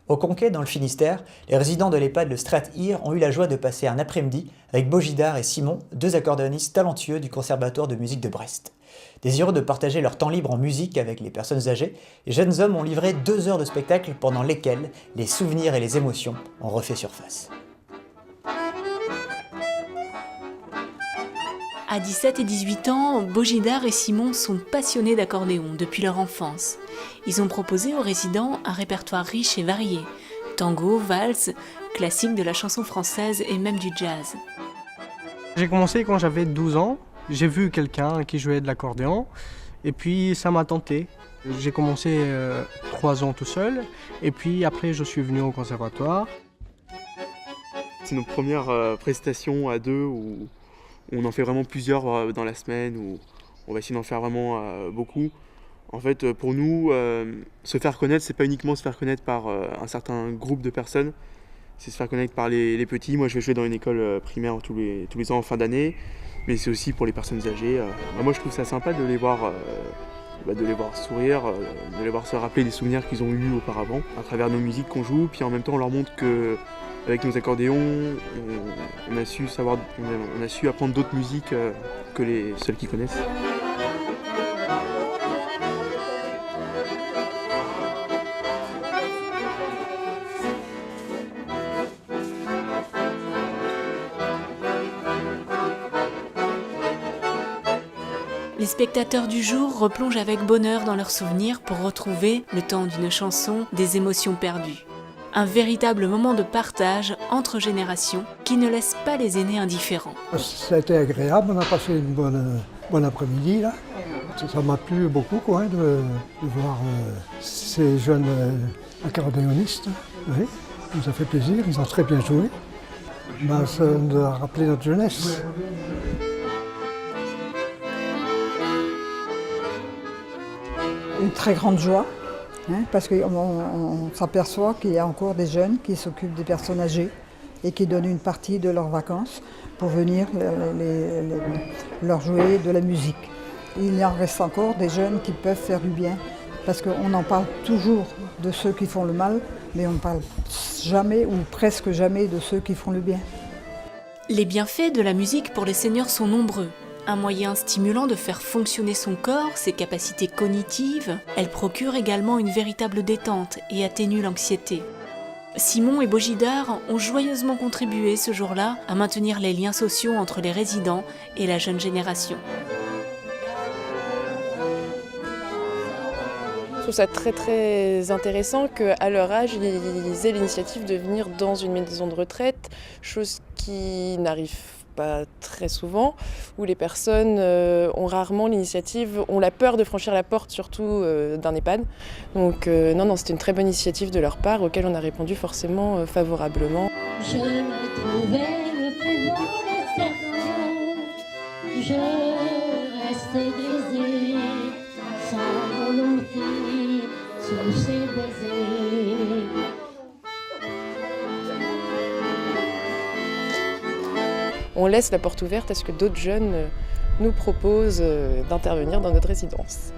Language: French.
Au Conquet, dans le Finistère, les résidents de l'EHPAD Le Strat-Hir ont eu la joie de passer un après-midi avec Bogidar et Simon, deux accordéonistes talentueux du Conservatoire de musique de Brest. Désireux de partager leur temps libre en musique avec les personnes âgées, les jeunes hommes ont livré 2 heures de spectacle pendant lesquelles les souvenirs et les émotions ont refait surface. À 17 et 18 ans, Bogidar et Simon sont passionnés d'accordéon depuis leur enfance. Ils ont proposé aux résidents un répertoire riche et varié, tango, valse, classique de la chanson française et même du jazz. J'ai commencé quand j'avais 12 ans, j'ai vu quelqu'un qui jouait de l'accordéon et puis ça m'a tenté. J'ai commencé 3 ans tout seul et puis après je suis venu au conservatoire. C'est nos premières prestations à deux où on en fait vraiment plusieurs dans la semaine, où on va essayer d'en faire vraiment beaucoup. En fait, pour nous, se faire connaître, c'est pas uniquement se faire connaître par un certain groupe de personnes, c'est se faire connaître par les petits. Moi, je vais jouer dans une école primaire tous les ans en fin d'année, mais c'est aussi pour les personnes âgées. Moi, je trouve ça sympa de les voir sourire, de les voir se rappeler des souvenirs qu'ils ont eus auparavant à travers nos musiques qu'on joue, puis en même temps, on leur montre que avec nos accordéons, on a su apprendre d'autres musiques que celles qu'ils connaissent. Les spectateurs du jour replongent avec bonheur dans leurs souvenirs pour retrouver, le temps d'une chanson, des émotions perdues. Un véritable moment de partage entre générations qui ne laisse pas les aînés indifférents. Ça a été agréable, on a passé une bonne après-midi là. Ça m'a plu beaucoup quoi, de voir ces jeunes accordéonistes. Oui, ça nous a fait plaisir, ils ont très bien joué. Ça nous a rappelé notre jeunesse. Une très grande joie, parce qu'on s'aperçoit qu'il y a encore des jeunes qui s'occupent des personnes âgées et qui donnent une partie de leurs vacances pour venir leur jouer de la musique. Il y en reste encore des jeunes qui peuvent faire du bien, parce qu'on en parle toujours de ceux qui font le mal, mais on ne parle jamais ou presque jamais de ceux qui font le bien. Les bienfaits de la musique pour les seniors sont nombreux. Un moyen stimulant de faire fonctionner son corps, ses capacités cognitives, elle procure également une véritable détente et atténue l'anxiété. Simon et Bogidar ont joyeusement contribué ce jour-là à maintenir les liens sociaux entre les résidents et la jeune génération. Je trouve ça très très intéressant qu'à leur âge, ils aient l'initiative de venir dans une maison de retraite, chose qui n'arrive pas très souvent, où les personnes ont rarement l'initiative, ont la peur de franchir la porte surtout d'un EHPAD. Donc non, c'était une très bonne initiative de leur part, auquel on a répondu forcément favorablement. Je me trouvais le pouvoir des cerveaux, je restais grisée, sans volonté, sous ses baisers. On laisse la porte ouverte à ce que d'autres jeunes nous proposent d'intervenir dans notre résidence.